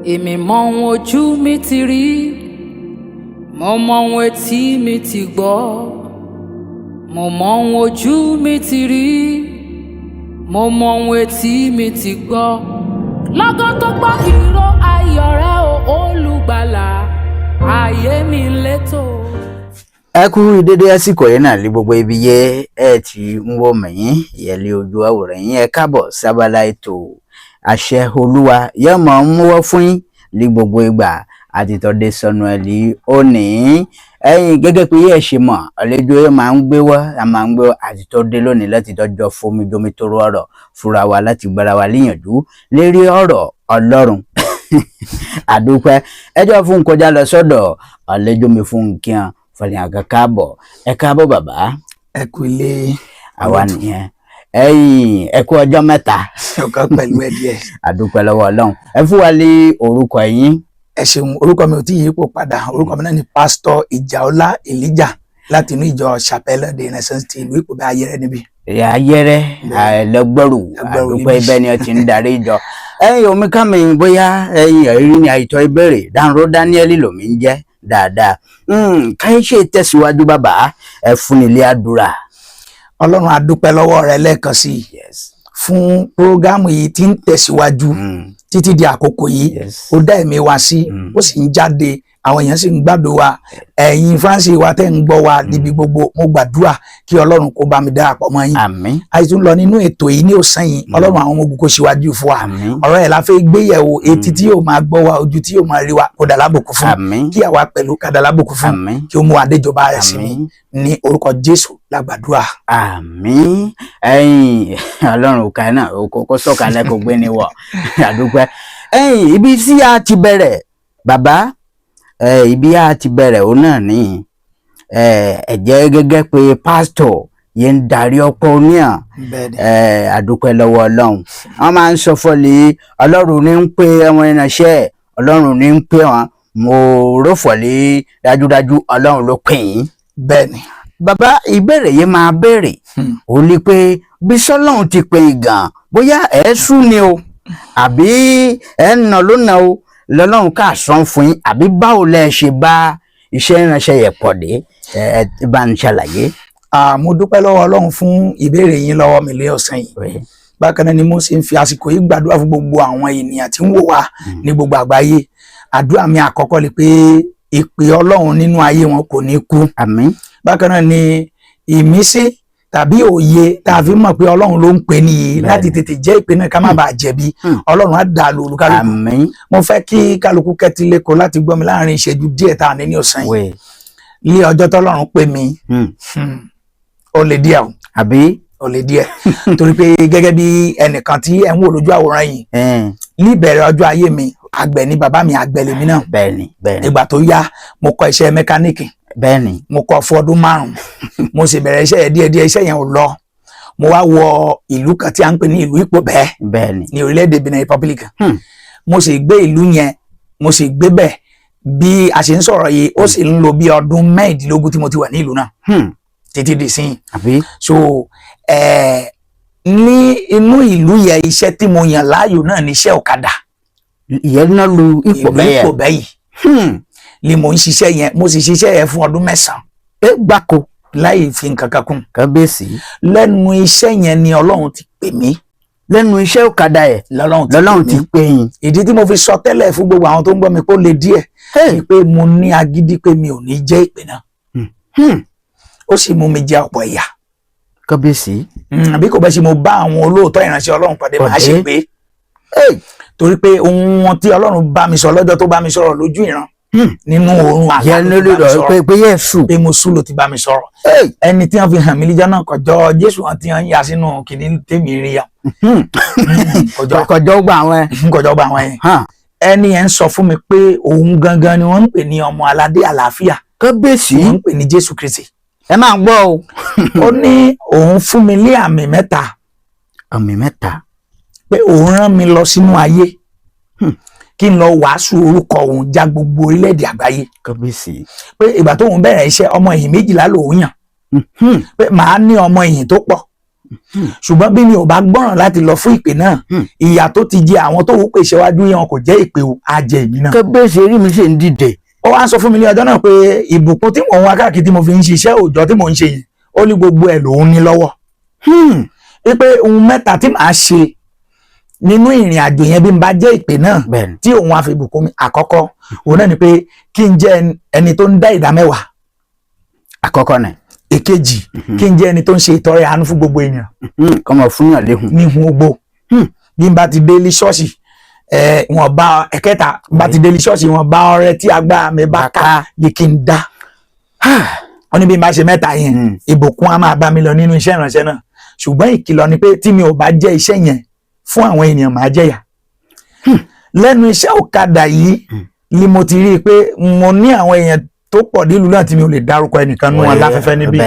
èmi mọ ohun ojú mi ti rí, mo mọ ohun etí mi ti gbọ́, mo mọ ohun ojú mi ti rí, mo mọ ohun etí mi ti gbọ́. Lọ́gán tó gbọ́ ìró ayọ̀ rẹ o olùgbàlà, ayé mi létò. Ẹ kú dédé àsìkò yìí náà lé gbogbo ibi yẹ ẹ ti ń wò mí ìyẹlé ojú àwòrán yín. Ẹ káàbọ̀ sábàlá ètò àṣẹ Olúwa yẹ mọ ń mú fún yín lé gbogbo ìgbà àti tọdẹ sọnù ẹ lé òní. Ẹ̀yin gẹ́gẹ́ pé ẹ ṣe mọ̀ àlejò ẹ máa ń gbé wá àti tọdẹ lónìí láti tọjọ fomi domi toro ọ̀rọ̀ fúnra wa láti gbára wa líyànjú lérí ọ̀rọ̀ Ọlọ́run. Àdúpẹ́ ẹjọ́ fún kọjá lọ sọ́dọ̀ àlejò mi fún kían fọlẹ́yìn káàbọ̀. Ẹ káàbọ̀ bàbá. Ẹ kú ilé àwa nìyẹn. Ẹ̀yin ẹ kú ọjọ́ mẹ́ta. ọkàn pẹ̀lú ẹ díẹ̀. Àdúpẹ́ lọ́wọ́ Ọlọ́run. Ẹ fún wa lé orúkọ yín. Ẹ ṣeun, orúkọ mi ò tí yípo padà. Orúkọ mi náà ni Pásítọ̀ Ìjàọlá Elijah láti inú ìjọ Chapelle de Renaissance ti ìlú Ìpòbẹ́ Ayẹ́rẹ́ níbí. Ayẹ́rẹ́ lọ́gbọ́rù àdúpẹ́ ibẹ̀ ni ó ti ń darí ìjọ. Ẹ̀yin omi ká mi bóyá ẹ̀yin ẹ̀rí ni àìtọ́ ìbéèrè Dánró Daniel lòmí ń jẹ́ dáadáa. Káyé ṣe tẹ̀síwájú bàbá ẹ fún ilé àdúrà. Ọlọ́run a dúpẹ́ lọ́wọ́ rẹ lẹ́ẹ̀kan sí i fún prógámù yìí tí ń tẹ̀síwájú títí di àkókò yìí. Ó dá ẹ̀mí wa sí, ó sì ń jáde, àwọn èèyàn sì ń gbádùn wa. Ẹ̀yin fáǹsì wa tẹ́ ń gbọ́ wa níbi gbogbo, mo gbàdúrà kí Ọlọ́run kó bá mi darapọ̀ mọ́ yín. Àmín. A tún lọ nínú ètò yìí ní ọ̀sán yìí. Ọlọ́run àwọn ọmọ ogun kó síwájú fún wa. Ọ̀rọ̀ ẹ̀ la fẹ́ gbé yẹ̀wò, etí tí yóò máa gbọ́ wa, ojú tí yóò máa rí wa, kó dà lábùkún fún. Kí àwa pẹ̀lú ká dà lábùkún fún. Kí ó mú adéjọba rẹ̀ sí mi ní orúkọ Jésù la gbàdúrà. Àmín. Ẹ̀yin Ọlọ́run kan náà kó sọ̀kalẹ̀ kó gbé ni wọ̀. Àdúpẹ́. Ẹ̀yin ibi tí a ti bẹ̀rẹ̀ bàbá ibi a ti bẹ̀rẹ̀ òun náà ní ẹ̀jẹ̀ gẹ́gẹ́ pé pásítọ̀ yẹn ń darí ọ̀pọ̀ oníyàn. Àdúpẹ́ lọ́wọ́ Ọlọ́run. Wọ́n máa ń sọ fọ́lẹ̀ Ọlọ́run ní ń pè àwọn ìránṣẹ́, Ọlọ́run ní ń pè wọ́n. Mo rò fọ́lẹ̀ dájúdájú Ọlọ́run ló pè yín. Bẹ́ẹ̀ni. Bàbá ìbéèrè yìí máa béèrè ó ní pé bí sọ́lọ́run ti pè gan bóyá ẹ̀ sùn ni o àbí ẹ̀ ń nà ló nà o lọ́lọ́run ká sàn fún yín àbí báwo lẹ ṣe bá iṣẹ́ ìránṣẹ́ yẹn pọ̀ dé ẹ bá ń ṣàlàyé. Mo dúpẹ́ lọ́wọ́ Ọlọ́run fún ìbéèrè yín lọ́wọ́ mi lé ọ̀sán yìí. Bákan náà ni mo sì ń fi àsìkò yìí gbàdúrà fún gbogbo àwọn ènìyàn tí ń wò wá ní gbogbo àgbáyé. Àdúrà mi àkọ́kọ́ ni pé ìpè Ọlọ́run nínú ayé wọn kò ní kú. Àmín. Bákan náà ni ìmísí tàbí òye tá a fi mọ̀ pé Ọlọ́run ló ń pè nìyí láti tètè jẹ́ ìpè náà ká má bàa jẹ̀bi. Ọlọ́run á dà lóru kálukú. Àmín. Mo fẹ́ kí kálukú kẹ́tí lẹ́kọ̀ọ́ láti gbọ́ mi láàrin ìṣẹ́jú díẹ̀ tá a ní ọ̀sán yìí. Ní ọjọ́ tọ́lọ́run pè mí ó lè díẹ̀ o. Àbí ó lè díẹ̀ torí pé gẹ́gẹ́ bí ẹnìkan tí ẹ̀ ń wò lójú àwòrán yìí ní ìbẹ̀rẹ̀ ọjọ́ ayé mi àgbẹ̀ ni bàbá mi, àgbẹ̀ lèmi náà. Bẹ́ẹ̀ni. Ìgbà tó yá mo kọ́ iṣẹ́ mẹkáníìkì. Bẹ́ẹ̀ni. Mo kọ́ fún ọdún 5 mo sì bẹ̀rẹ̀ iṣẹ́ yẹn díẹ̀díẹ̀, iṣẹ́ yẹn ò lọ. Mo wá wọ ìlú kan tí a ń pè ní ìlú Ìpòbẹ́. Bẹ́ẹ̀ni. Ní orílẹ̀-èdè Benin Republic. Mo sì gbé ìlú yẹn, mo sì gbé bẹ̀ bí a ṣe ń sọ̀rọ̀ yìí ó sì ń lò bí ọdún 15 tí mo ti wà ní ìlú náà títí di sin. Àbí so ní inú ìlú yẹn iṣẹ́ tí mo yàn láàyò náà ní iṣẹ́ ọ̀kadà. ìyẹn náà lu Ìpòbẹ́ yìí ni mo ń ṣiṣẹ́ yẹn, mo sì ṣiṣẹ́ yẹn fún ọdún 9 gbáko láì fi nǹkan kan kún. kábíyèsí. Lẹ́nu iṣẹ́ yẹn ni Ọlọ́run ti pè mí. Lẹ́nu iṣẹ́ ọ̀kadà ẹ̀ lọ́lọ́run ti pè yín. Ìdí tí mo fi sọ tẹ́lẹ̀ fún gbogbo àwọn tó ń gbọ́ mi kó le díẹ̀ ni pé mo ní agídí pé mi ò ní jẹ́ ìpè náà. Ó sì mú mi jẹ ọ̀pọ̀ ìyà. Kábíyèsí. Bí kò bá ṣe mo bá àwọn olóòótọ́ ìránṣẹ́ Ọlọ́run pàdé máa ṣe pé torí pé ohun tí Ọlọ́run bá mi sọ lọ́jọ́ tó bá mi sọ̀rọ̀ lójú ìran nínú oorun àlá pé Jésù pé mo sùn ló ti bá mi sọ̀rọ̀. Ẹni tí wọ́n fi hàn mí níjọ́ náà kọjọ́ Jésù wọn tí wọ́n yà sínú kìnní tèmi rí ya. kọjọ́ gbà wọn. Kọjọ́ gbà wọn yẹn. Ẹni yẹn ń sọ fún mi pé òun gangan ni wọ́n ń pè ní ọmọ aládé àlàáfíà. Kábíyèsí. Wọ́n ń pè ní Jésù Kristi. Ẹ máa gbọ́ o. Ó ní òun fún mi ní àmì 3. Àmì 3. Pé òun rán mi lọ sínú ayé kí n lọ wàásù orúkọ òun já gbogbo orílẹ̀-èdè àgbáyé. Kábíyèsí. Pé ìgbà tóun bẹ̀rẹ̀ iṣẹ́ ọmọ ẹ̀yìn 12 lòun yàn. Pé màá ní ọmọ ẹ̀yìn tó pọ̀. ṣùgbọ́n bí mi ò bá gbọ́ràn láti lọ fún ìpè náà ìyà tó ti jẹ àwọn tó wù pé ìṣẹ́wájú yẹn kò jẹ́ ìpè o á jẹ èmi náà. kébé ṣe rí mi ṣe ń dìde. ó wá sọ fún mi ní ọjọ́ náà pé ìbùkún tí mò ń wá káàkiri tí mo fi ń ṣiṣẹ́ òòjọ́ tí mò ń ṣe yẹn ó ní gbogbo ẹ̀ lòun ní lọ́wọ́. wípé ohun mẹ́ta tí màá ṣe nínú ìrìn àjò yẹn bí n bá jẹ́ ìpè náà tí òun á fi bùkún mi àkọ́kọ́ òun náà ni pé kí n jẹ́ ẹni tó ń dá ìdá mẹ́wàá. àkọ́kọ́ náà. èkejì kí n jẹ́ ẹni tó ń ṣe ìtọrẹ àánú fún gbogbo èèyàn. kọ́mọ fún yàn léhùn. ní hun ogbó bí n bá ti dé ilé ṣọ́ọ̀ṣì wọn bá ẹ̀kẹta bá ti dé ilé ṣọ́ọ̀ṣì wọn bá ọrẹ tí agbára mi bá ká yìí kí n dá. wọ́n ní bí n bá ṣe mẹ́ta yẹn ìbùkún á máa bá mi lọ nínú iṣẹ́ ìránṣẹ́ náà ṣùgbọ́n ìkìlọ̀ ni pé tí mi ò bá jẹ́ iṣẹ́ yẹn fún àwọn ènìyàn máa jẹ̀yà. lẹ́nu iṣẹ́ ọ̀kadà yìí ni mo ti rí i pé mo ní àwọn èèyàn tó pọ̀ nílùú náà tí mi ò lè dárúkọ ẹnìkan nú wọn láfẹ́fẹ́ níbí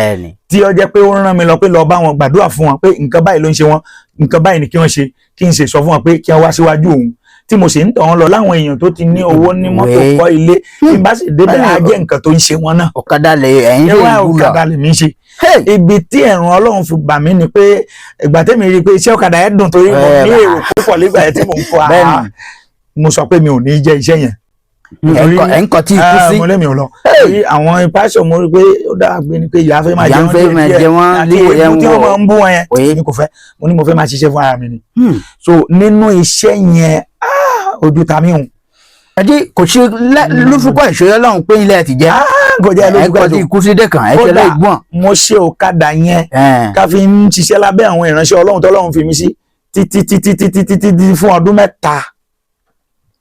tí ó jẹ́ pé ó rán mi lọ pé lọ bá wọn gbàdúrà fún wọn pé nǹkan báyìí ló ń ṣe wọn nǹkan báyìí ni kí wọ́n ṣe kí n ṣe sọ fún wọn pé kí wọ́n wá síwájú òun tí mo sì ń tọ̀ wọ́n lọ láwọn èèyàn tó ti ní owó ní mọ́tò kọ́ ilé tí n bá sì débẹ̀ á jẹ́ nǹkan tó ń ṣe wọn náà. ọ̀kadà lè ẹ̀yìn lè wúlò ọ̀kadà lè mí ṣe. ibi tí ẹ̀rùn Ọlọ́run fi bà mí ni pé ìgbà tẹ́mi rí i pé iṣẹ́ ọ̀kadà yẹn dùn torí mo ní èrò púpọ̀ nígbà yẹn tí mò ń kọ́ mo sọ pé mi ò ní jẹ́ iṣẹ́ yẹn. ẹ̀ńkọ́ tí ikú sí. mo lẹ́mi ò lọ. àwọn pásọ̀ mo rí i pé ó dára pé ni pé ìyá fẹ́ máa jẹ wọ́n àti èkó tí wọ́n máa ń bú wọn yẹn mi kò fẹ́ mo ní mo fẹ́ máa ṣiṣẹ́ fún ara mi ni. so nínú iṣẹ́ yẹn ojú ta mi hùn. ẹdí kò ṣe lóṣùkọ ìṣòro Ọlọ́run pé ilé ẹ ti jẹ. kò jẹ́ lóṣùkọ ẹ̀kọ́ tí ikú sí dẹ́kan ẹ̀ṣẹ̀ láì gbọ́n. mo ṣe ọ̀kadà yẹn ká fi ń ṣiṣẹ́ lábẹ́ àwọn ìránṣẹ́ Ọlọ́run tọ́lọ́run fi mi sí títí fún ọdún 3.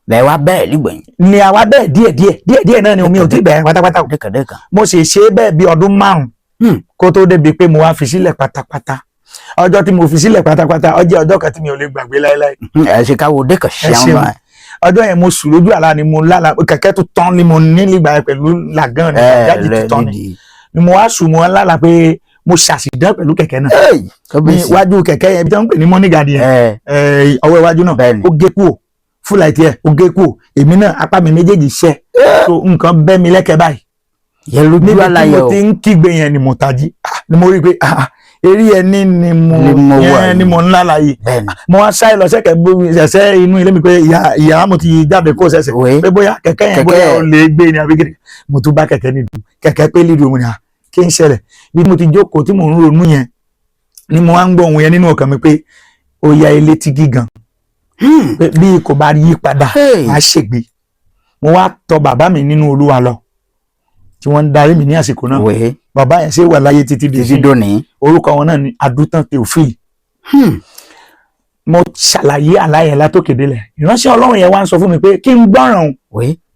bẹ́ẹ̀ wá bẹ́ẹ̀ nígbẹ̀yìn. ni àwa bẹ́ẹ̀ díẹ̀ náà ni omi ò tí bẹ̀rẹ̀ pátápátá. dẹ́kàn. mo sì ṣe bẹ́ẹ̀ bí ọdún 5 kó tó débi pé mo wá fi sílẹ̀ pátápátá. ọjọ́ tí mo fi sílẹ̀ pátápátá ó jẹ́ ọjọ́ kan tí mi ò lè gbàgbé láéláé. ẹ ṣe káwọ dẹ́kàn ṣeun wa. ọjọ́ yẹn mo sùn lójú àlá ni mo lálà kẹ̀kẹ́ tó tán ni mo ní nígbà yẹn pẹ̀lú làgán ni jáde tó tán ni mo wá sùn mo lálà pé mo ṣàṣìdán pẹ̀lú kẹ̀kẹ́ náà. iwájú kẹ̀kẹ́ yẹn bí wọ́n ń pè ní mọ́nìgàdì yẹn ọwọ́ iwájú náà ó gé kúò fúlà ìtì ẹ̀ ó gé kúò èmi náà apá mi méjèèjì ṣẹ́ so nǹkan bẹ́ mi lẹ́kẹ̀ẹ́ báyìí. níbi tí mo ti ń kígbe yẹn ni mo tají ni mo rí i pé eré ẹni ni mo ń lálà yìí mo wá sáré lọ ṣẹ̀ṣẹ̀ inú ilé mi pé ìyá mo ti jáde kó ṣẹ̀ṣẹ̀ pé bóyá kẹ̀kẹ́ yẹn bóyá ó lè gbé ni àbí gidi mo tún bá kẹ̀kẹ́ nídùú kẹ̀kẹ́ pé lídùú mo ní kí n ṣẹlẹ̀ bí mo ti jókòó tí mò ń ronú yẹn ni mo wá ń gbọ́ ohun yẹn nínú ọkàn mi pé ó ya ilé tí gígan bí kò bá yí padà á ṣègbè mo wá tọ̀ bàbá mi nínú Olúwa lọ tí wọ́n ń darí mi ní àsìkò náà bàbá yẹn ṣe wà láyé títí dòní orúkọ wọn náà ni Adútàn Theophile. mo ṣàlàyé àlàyé látòkè délẹ̀ ìránṣẹ́ Ọlọ́run yẹn wá ń sọ fún mi pé kí n gbọ́ràn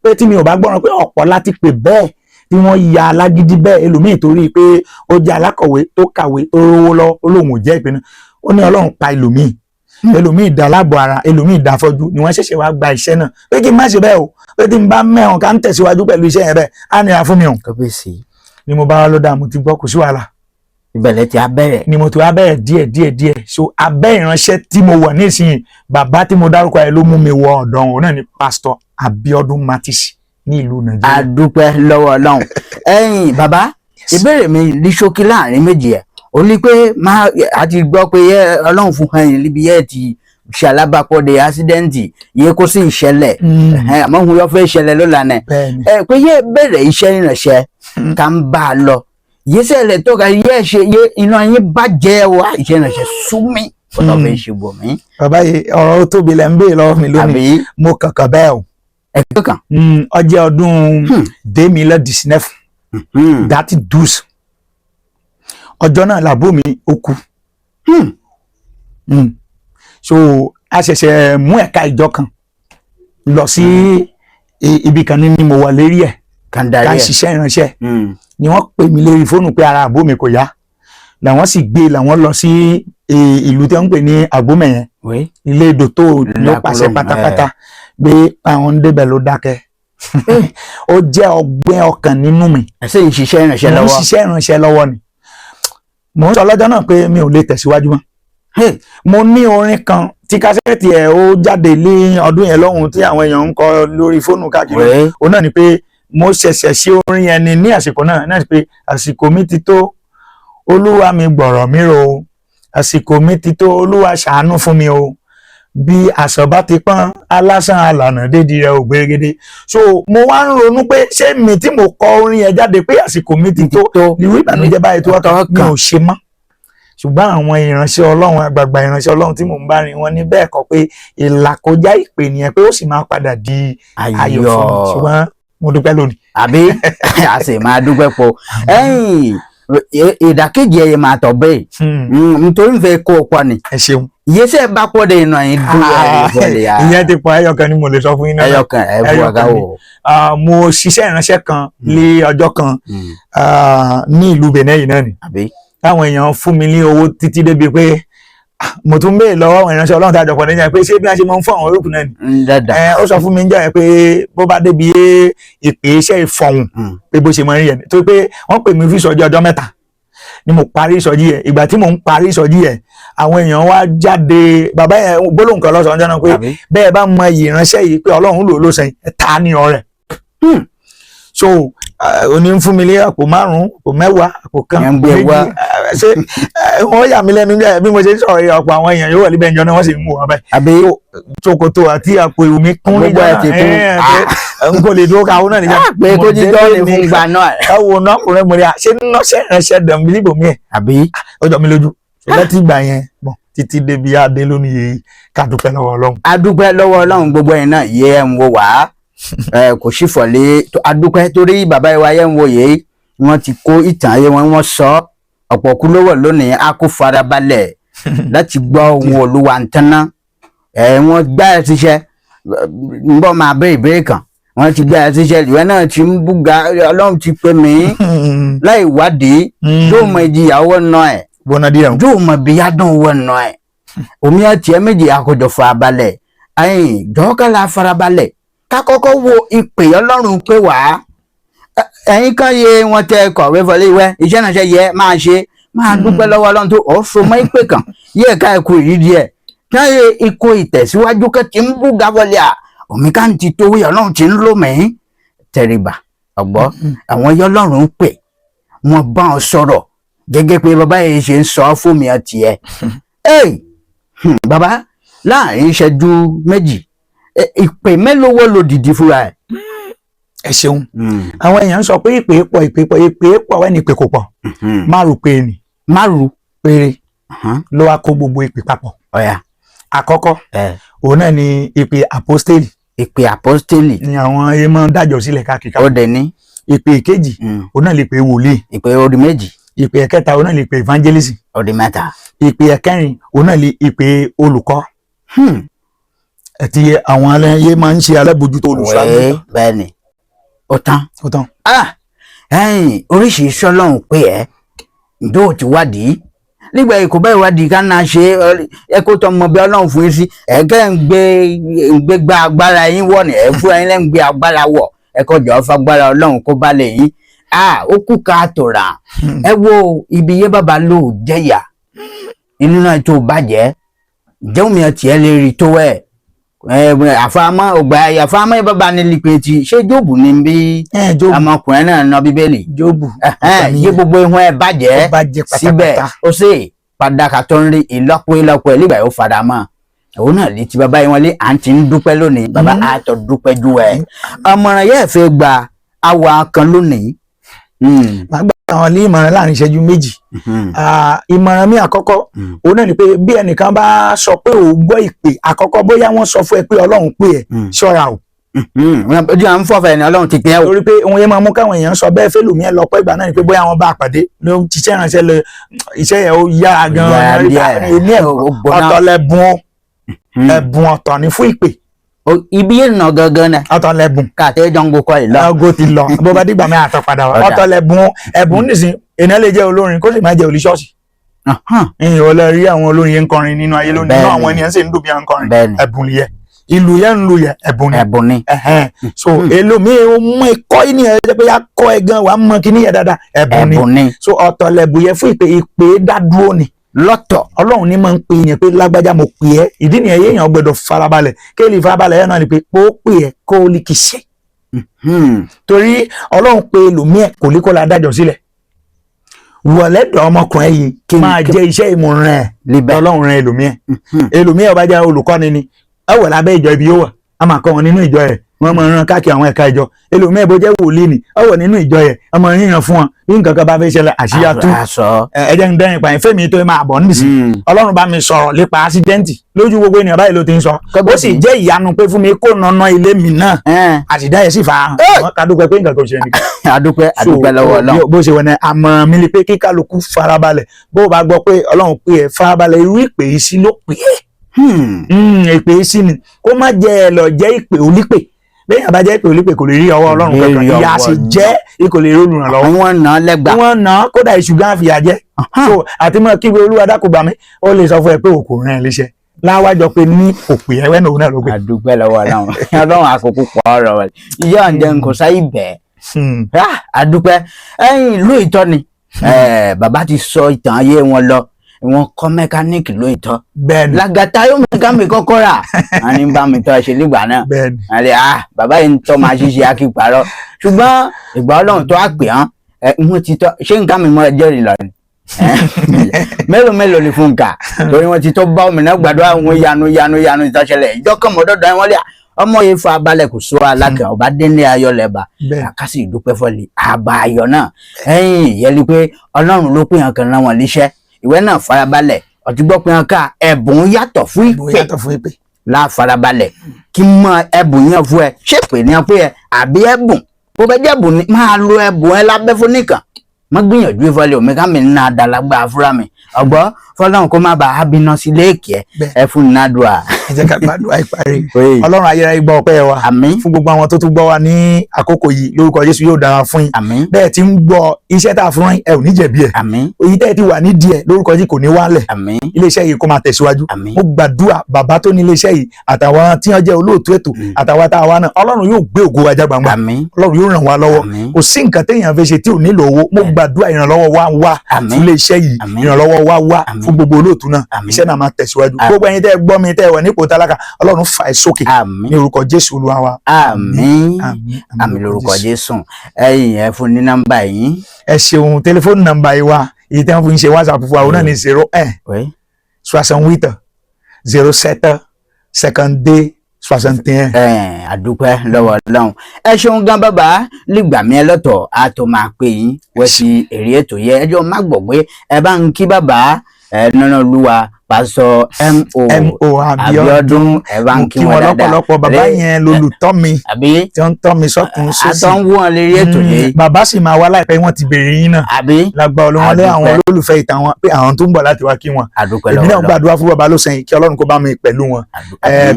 pé tí mi ò bá gbọ́ràn pé ọ̀pọ̀ láti pè bẹ́ẹ̀ tí wọ́n ya alágídí bẹ́ẹ̀ ẹlòmíì torí pé ó jẹ́ alákọ̀wé tó kàwé tó rówó lọ olóhùn ò jẹ́ ìpinnu ó ní Ọlọ́run pa ẹlòmíì dá láàbọ̀ ara ẹlòmíì dá fọ́jú ni wọ́n ṣẹ̀ṣẹ̀ wá gba iṣẹ́ náà pé kí n má ṣe bẹ́ẹ̀ o pé tí n bá mẹ́hàn ká ń tẹ̀síwájú pẹ̀lú iṣẹ́ yẹn bẹ́ẹ̀ á nira fún mi o. ni mo bá wá lọ́dà mo ti gbọ́ kò sí wàhálà. ìbẹ̀lẹ̀ ti abẹ́rẹ̀. ni mo ti wá bẹ̀rẹ̀ díẹ̀ so abẹ́ ìránṣẹ́ tí mo wà nísìnyí bàbá tí mo dárúkọ yẹn ló mú mi wọ ọ̀dọ̀ òun náà ni Pastor Abiodun Matis ní ìlú Nàìjíríà. a dúpẹ́ lọ́wọ́ Ọlọ́run. ẹ̀yin bàbá ìbéèrè mi ní ṣókí láàrin méjì ẹ̀ ó ní pé a ti gbọ́ pé Ọlọ́run fún ẹ̀yin níbi yẹ́ ti ṣe alábàápọ̀dé ásídẹ́ǹtì yẹ kó sì ìṣẹ̀lẹ̀ àmọ́ òun yọ fẹ́ ìṣẹ̀lẹ̀ lọ́la nẹ̀ pé yẹ bẹ̀rẹ̀ iṣẹ́ ìrìnàṣẹ́ ká ń bá a lọ yẹ sẹ́lẹ̀ tó ka yẹ ṣe yẹ iná yín bàjẹ́ wa iṣẹ́ ìrìnàṣẹ́ súnmí ọ̀nà fẹ́ ṣe bọ̀ mí. bàbá yìí ọ̀rọ̀ tóbi lẹ́ ń béèrè lọ́wọ́ mi lónìí mo kankan bẹ́ẹ̀ o. ẹ̀kọ́ kan. ọjọ́ ọdún 2019 dati 12 ọjọ́ náà làbó mi ó kú. So a ṣẹ̀ṣẹ̀ mú ẹ̀ka ìjọ kan lọ sí ibi kan ní mo wà lérí ẹ̀ ká ṣiṣẹ́ ìránṣẹ́ ni wọ́n pè mí lérí fóònù pé ara àbó mi kò yá làwọn sì gbé làwọn lọ sí ìlú tí wọ́n ń pè ní Àgbómẹ̀yẹn ilé ìdò tó ló pàṣẹ pátápátá pé àwọn ń débẹ̀ ló dákẹ́ ó jẹ́ ọgbẹ́ ọkàn nínú mi. ẹsẹ̀ ń ṣiṣẹ́ ìránṣẹ́ lọ́wọ́. mo ń ṣiṣẹ́ ìránṣẹ́ lọ́wọ́ ni mo ń sọ lọ́jọ́ náà pé mi ò lè tẹ̀síwájú mọ́. mo ní orin kan tí kásẹ̀tì ẹ̀ ó jáde ní ọdún yẹn lọ́hùn tí àwọn èèyàn ń kọ lórí fóònù káàkiri òun náà ni pé mo ṣẹ̀ṣẹ̀ ṣe orin yẹn ní àsìkò náà ni pé àsìkò mi ti tó Olúwa mi gbọ̀rọ̀ mi rò àsìkò mi ti tó, Olúwa ṣàánú fún mi o, bí aṣọ bá ti pọ́n alásán alànà dédi rẹ̀ ò gbèrègede. So mo wá ń ronú pé ṣé mi tí mo kọ orin yẹn jáde pé àsìkò mi ti tó ìwé ìbànújẹ́ báyìí tó wá mi ò ṣe mọ́. Ṣùgbọ́n àwọn ìránṣẹ́ Ọlọ́run, àgbààgbà ìránṣẹ́ Ọlọ́run tí mò ń bá rìn wọn ní bẹ́ẹ̀ kọ́ pé ìlàkọjá ìpè nìyẹn pé ó sì máa padà di ayọ̀ fún mi. Ṣùgbọ́n mo dúpẹ́ lónìí. Àbí a sì máa dúpẹ́ pọ̀. Ìdàkejì ẹ̀yẹ máa tọ̀ bẹ́ẹ̀ nítorí ń fẹ́ kó o pọ̀ ni. Ẹ ṣeun. Ìyẹsẹ̀ bá pọ̀ dé iná yín dún ẹ̀rọ ya. Ìyẹn ti pọ̀ ẹyọkan ni mo lè sọ fún yín náà. Ẹyọkan ẹ bu ọ̀gá wò. Mo ṣiṣẹ́ ìránṣẹ́ kan lé ọjọ́ kan ní ìlú Benin yìí náà ni. Àbí táwọn èèyàn fún mi ní owó títí débi pé mo tún béèrè lọ́wọ́ àwọn ìránṣẹ́ Ọlọ́run tá a jọ pọ̀ níjà pé ṣé bí wọ́n ṣe máa ń fún àwọn olókùn náà ni. Ó sọ fún mi níjà pé bó bá débi ìpè iṣẹ́ ìfọ̀hùn pé bó ṣe máa ń rí yẹn tó pé wọ́n pè mí fún ìsọjí ọjọ́ mẹ́ta ni mo parí ìsọjí yẹn. Ìgbà tí mo ń parí ìsọjí yẹn àwọn èèyàn wá jáde, bàbá yẹn gbólóhùn kan lọ́sọ̀ọ́ ọjọ́ náà pé bẹ́ẹ̀ bá mọ iyì ìránṣẹ́ yìí pé Ọlọ́run lò ló sẹ́yìn ta ní ọrẹ. So oní ń fún mi lé àpò 5, àpò 10, àpò kan méjì. Ṣé wọ́n yà mí lẹ́nu bí mo ṣe ń sọ̀rọ̀ ọ̀pọ̀ àwọn èèyàn yóò wà níbẹ̀ ìjọ náà wọ́n sì ń wò wọ́n báyìí. Ṣòkòtò àti àpò ìwò mi kún níjọ́ náà n kò lè dúró káwọn náà níjà. Pé kó jí dọ́ọ̀lì fún gbà náà. Káwọn náà kùnrin mo rí a ṣé nọ́ọ̀ṣẹ́ ìránṣẹ́ dàn mí níbò mí ẹ̀. Àbí ó jọ mi lójú. Láti ìgbà yẹn títí débi adé lónìí yìí ká dúpẹ́ lọ́wọ́ Ọlọ́run. A dúpẹ́ lọ́wọ́ Ọlọ́run gbogbo ẹ̀ náà yẹ ẹ̀ ń wo wá. Kò sí fọ̀lẹ́ adúpẹ́ torí bàbá ìwà yẹn ń wo yìí wọ́n ti kó ìtàn ayé wọn wọ́n sọ ọ̀pọ̀ kú lówó lónìí a kó farabalẹ̀ láti gbọ́ ohun Olúwa ń tanná. Wọ́n gbá ẹ tíṣẹ́ ń bọ́ máa bẹ́ ìbéèrè kan wọ́n ti gbá ẹ tíṣẹ́ ìwé náà ti ń búga Ọlọ́run ti pè mí láì wádìí yóò mọ ìjìyàwó náà ẹ̀ yóò mọ bí yádùn owó náà ẹ̀ omi àti ẹ méjì àkójọ farabalẹ̀ jọ́kàlà farabalẹ̀ ká kọ́kọ́ wo ìpè Ọlọ́run pé wá ẹ̀yin kan yé wọn tẹ kọ̀wé fọlé ìwẹ́ iṣẹ́ náà ṣe yẹ máa ṣe máa dúpẹ́ lọ́wọ́ Ọlọ́run tó ọ̀ṣọ́ mọ́ ìpè kan yẹ ká ẹ̀kọ́ ìrírí ẹ̀ táyé ikọ̀ ìtẹ̀síwájú kẹ́ ti ń bú gavọ́lé à omi ká ń ti tó wí Ọlọ́run ti ń lò mí tẹríba ọ̀gbọ́ àwọn yọ Ọlọ́run pè wọ́n bá ọ sọ̀rọ̀ gẹ́gẹ́ pé bàbá yìí ṣe ń sọ fún mi ọtí ẹ̀ bàbá láàrin ìṣẹ́jú méjì ìpè mélòó wọ́n lò dìdí fúnra ẹ̀. Ẹ ṣeun. Àwọn èèyàn sọ pé ìpè pọ̀ wẹ́n ní ìpè kò pọ̀. Márùn pé ni. Márùn péré ló wá kó gbogbo ìpè papọ̀. Àkọ́kọ́ òun náà ni ìpè àpọ́stélì. Ìpè àpọ́stélì. Ni àwọn èèmọ̀ dájọ́ sílẹ̀ káàkiri. Ó dẹ̀ ní. Ìpè ìkejì òun náà lè pè wòlíì. Ìpè odi méjì. Ìpè ẹ̀kẹta òun náà lè pè evangelist. Odi mẹ́ta. Ìpè ẹ̀kẹrin òun náà lè ìpè olùkọ́. Àti àwọn aláyé máa ń ṣe alábòjútó olùṣàgbé. Bẹ́ẹ̀ni ó tán. Oríṣiríṣi Ọlọ́run pé ǹjọ́ ò ti wádìí nígbà yìí kò bá ìwádìí ká náà ṣe ẹ kó tọ́ mọ bí Ọlọ́run fún yín sí kẹ́ ń gbé gba agbára yín wọ̀ ní fún ẹ̀yin lẹ́ ń gbé agbára wọ̀ ẹ kọ́ jọ̀ọ́ fagbára Ọlọ́run kó bá lè yín ó kú ká tòrà ẹ wo ibi yé bàbá lò jẹ́yà inú náà tó bàjẹ́ jẹun mi ọtí ẹ lè rí tó ẹ̀ àfàmọ́ ọgbà àfàmọ́ bàbá ní lípẹ̀tì ṣé Jóòbù ní bí ọmọkùnrin náà ná Bíbélì Jóòbù yé gbogbo ihun ẹ bàjẹ́ síbẹ̀ ó sì padà tó ń rí ìlọ́pọ̀ nígbà yóò fara mọ́ òun náà lè ti bàbá yìí wọn lé à ń ti ń dúpẹ́ lónìí bàbá àtọ̀ dúpẹ́ ju ẹ̀ ọmọràn yẹ́ fẹ́ gba àwa kan lónìí. Màá gbà àwọn ilé ìmọ̀ràn láàrin ìṣẹ́jú méjì. Ìmọ̀ràn mi àkọ́kọ́ òun náà ni pé bí ẹnìkan bá sọ pé ò gbọ́ ìpè àkọ́kọ́ bóyá wọ́n sọ fún ẹ pé Ọlọ́run pè ẹ́ ṣọ́ra o. Ojú à ń fọ́fẹ́ ni Ọlọ́run ti pè ẹ́ o. Torí pé òun yẹn máa mú káwọn èèyàn sọ bẹ́ẹ̀ fẹ́lùmí ẹ lọ́pọ̀ ìgbà náà ni pé bóyá wọ́n bá àpàdé ló ń ṣiṣẹ́ ìránṣẹ́ lọ iṣẹ́ yẹn ó yára gan-an ní ọ̀tọ̀ lẹ́bùn ẹ̀bùn ọ̀tọ̀ ni fún ìpè. Ibi yẹn nà gangan náà. Ọ̀tọ̀ lẹ́bùn. Káàtẹ́ jọ́ngbó kọ́ ìlọ. Ọgọ́ ti lọ bó bá dìgbà mẹ́ta tó padà wá. Ọ̀tọ̀ lẹ́bùn ẹ̀bùn nìsín èèyàn lè jẹ́ olórin kó sì máa jẹ́ olùṣọ́ọ̀ṣì. Ìyẹn ò lè rí àwọn olórin yẹn ń kọrin nínú ayé lónìí náà àwọn ènìyàn sì ń dùn bí wọ́n ń kọrin. Ẹ̀bùn yẹ ìlú yẹn ń lu yẹ ẹ̀bùn ni. So èlòmíì ó mọ ikọ́ yìí nìyẹn jẹ́ pé yà kọ́ ẹ gan wà á mọ kíní yẹn dáadáa ẹ̀bùn ni. So ọ̀tọ̀ lẹ́bùn yẹ fún ìpè dádúró ni. Lọ́tọ̀ Ọlọ́run ní máa ń pè yẹn pé lágbájá mo pè ẹ́ ìdí nìyẹn yéèyàn gbọ́dọ̀ farabalẹ̀ kéèlì farabalẹ̀ yẹn náà ni pé ó pè ẹ́ kó o lè kì í ṣe. Torí Ọlọ́run pé lòmíẹ̀ kò lè kó la dájọ́ sílẹ̀. wọ̀lẹ́dọ̀ ọmọkùnrin yìí máa jẹ́ iṣẹ́ ìmọ̀ràn ẹ̀ lọ́lọ́run rẹ̀ ẹlòmíẹ̀ ọba jẹ́ olùkọ́ni ni ẹ wọ̀ lábẹ́ ìjọ ibi yóò wà á máa kọ́ wọn nínú ìjọ ẹ̀ wọ́n máa rán káàkiri àwọn ẹ̀ka ìjọ ẹlòmíẹ̀ bó jẹ́ wòlíì ni ẹ wọ̀ nínú ìjọ ẹ̀ ọmọ yíyan fún wọn bí nǹkan kan bá fẹ́ ṣẹlẹ̀ àṣíyá tú ẹ jẹ́ ń dẹ́rìn pa ìfẹ́ mi tó máa bọ̀ níbìsí ọlọ́run bá mi sọ̀rọ̀ nípa ásídẹ́ǹtì lójú gbogbo ènìyàn báyìí ló ti ń sọ ó sì jẹ́ ìyanu pé fún mi kó nana ilé mi náà àtìdá yẹn sì fà á hàn wọ́n ká dúpẹ́ pé nǹkan kan ṣe nìkan. adúpẹ́ lọ́wọ́ Ọlọ́run. bó ṣe wọ̀nà àmọ̀ràn mi ni pé kí kálukú farabalẹ̀ bó o bá gbọ́ pé Ọlọ́run pè é farabalẹ̀ irú ìpè yìí sí ló pè é ìpè yìí sí ni kó má jẹ́ ẹ lọ jẹ́ ìpè olípè bẹ́ẹ̀ yàrá jẹ́ ìpè olípè kò lè rí ọwọ́ Ọlọ́run kankan ìyá sì jẹ́ kò lè rí olùrànlọ́wọ́. wọ́n ná lẹ́gbàá. wọ́n ná kódà ìṣùgbọ́n àfìyà jẹ́ so àti mọ́ kí Olúwa dákun gbà mí ó lè sọ fún ẹ pé òkú rẹ̀ léṣẹ́ láwájọ pé ní òpè ẹwẹ́ náà ló gbé. àdúpẹ́ lọ́wọ́ Ọlọ́run àkókò pọ̀ ọ̀rọ̀ rẹ̀ ìyá ọ̀ǹdẹ̀ nǹkan sáyé bẹ́ẹ̀. àdúpẹ́ ẹ̀yìn lóòótọ́ ni bàbá ti sọ ìtàn ayé wọn lọ wọn kọ́ mẹkáníìkì lóòótọ́ làgàtà yóò mẹkáníìkì kọ́kọ́ rà wọn ní bá mi tọ́ ṣe nígbà náà àlẹ́ bàbá yìí ń tọ́ máa ṣiṣẹ́ akíparọ́ ṣùgbọ́n ìgbà Ọlọ́run tó á pè hàn wọ́n ti tọ́ ṣé nǹkan mi mọ́ ẹjọ́ rì lọ ni mélòó ni fún nǹkan torí wọ́n ti tọ́ bá òmìnira gbàdúrà àwọn yanu ìtọ́ṣẹlẹ̀ ìjọkọ̀mọ́dọ́dọ́ wọn lé ọmọ yìí fa abalẹ̀ kò sọ alákẹ́ ọba délé ayọ̀ lẹ́ba àkásì ìdúpẹ́ fọ́lì àbá ayọ̀ náà ẹ̀yìn yẹli pé Ọlọ́run ló pè hàn kan rán wọn níṣẹ́ ìwé náà farabalẹ̀ ọtí gbọ́ pé hàn ká ẹ̀bùn yàtọ̀ fún ìpè la farabalẹ̀ kí mọ ẹ̀bùn yẹn fún ẹ ṣèpè ní ọ pé ẹ àbí ẹ̀bùn bó bẹ jẹ́ ẹ̀bùn ni máa lo ẹ̀bùn ẹ lábẹ́ fún nìkan mo gbìyànjú ìfọlẹ omi ká mi nà dàlágbà fúra mi ọgbọ fọlọ́run kó má bàa bínú sí léèkì ẹ fún nàdùà. ẹ jẹ́ ká gbàdúrà ìparí Ọlọ́run ayérayé gbọ́ ọpẹ́ wa fún gbogbo àwọn tó tún gbọ́ wa ní àkókò yìí lórúkọ Jésù yóò dára fún yín bẹ́ẹ̀ tí ń gbọ́ iṣẹ́ tá a fún yín ẹ ò ní jẹ̀bi ẹ̀ èyí tẹ́ ẹ ti wà ní díẹ̀ lórúkọ Jésù kò ní wálẹ̀ iléeṣẹ́ yìí kó máa tẹ̀síwájú mo gbàdúrà bàbá tó ní iléeṣẹ́ yìí àtàwọn tí wọ́n jẹ́ olóòtú ètò àtàwọn tá a wá náà Ọlọ́run yóò gbé ògo wa já gbangba Ọlọ́run yóò ràn wá lọ́wọ́ kò sí nǹkan téèyàn fẹ́ ṣe tí ò nílò owó mo gbàdúrà ìrànlọ́wọ́ wa wá fún iléeṣẹ́ yìí ìrànlọ́wọ́ wa wá fún gbogbo olóòtú náà iṣẹ́ náà máa tẹ̀síwájú gbogbo ẹ̀yin tẹ́ ẹ gbọ́ mi tẹ́ ẹ wà nípò tálákà Ọlọ́run fà ẹ́ sókè ní orúkọ Jésù Olúwa wa. àmín lórúkọ Jésù ẹ̀yin ẹ fún ní nọ́mbà yín. ẹ ṣeun tẹlifóònù nọ́mbà yìí wa èyí tí wọ́n fi ń ṣe WhatsApp fún wa òun náà ní 01 68 52 61. àdúpẹ́ lọ́wọ́ Ọlọ́run ẹ ṣeun gan bàbá nígbà mi ẹlọ́tọ̀ a tó máa pè yín wẹ́ sí èrè ètò yẹ ẹjọ́ má gbọ́ pé ẹ bá ń kí bàbá nínú Olúwa pásọ M.O. Abíọ́dún ẹ bá ń kí wọn dáadáa lọ́pọ̀lọpọ̀ bàbá yẹn lolùtọ́ mi tí wọ́n ń tọ́ mi sọ́kùn sósì àtọ́ ń wọ́n lérí ètò yìí bàbá sì máa wá láìpẹ́ wọ́n ti bèrè yín náà lágbà Ọlọ́run lé àwọn olólùfẹ́ ìtàn wọn pé àwọn tó ń bọ̀ láti wá kí wọn èmi náà gbàdúrà fún bàbá ló sẹ́yìn kí Ọlọ́run kó bá mi pẹ̀lú wọn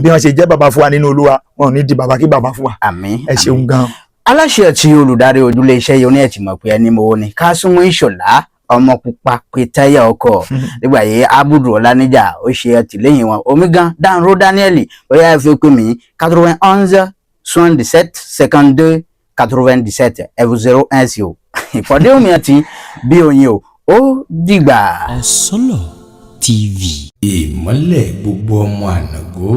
bí wọ́n ṣe jẹ́ bàbá fún wa nínú Olúwa wọn ò ní di bàbá kí bàbá fún wa ẹ ṣeun gan. aláṣẹ tí olùdarí ojúlé iṣẹ́ yìí ó ní ẹ̀ tì mọ̀ pé ẹni mo ní Kásùnmù Ìṣọ̀lá ọmọ pupa pétáyà ọkọ nígbà yìí Abudu Ọláníjà ó ṣe àtìlẹ́yìn wọn Omigan Danro Daniel bóyá ẹ fi pè mí 91 77 52 97 010 ìpàdé omi àti bí oyin ó dìgbà. Ọ̀sánlọ̀ TV ìmọ́lẹ̀ gbogbo ọmọ ànàgó.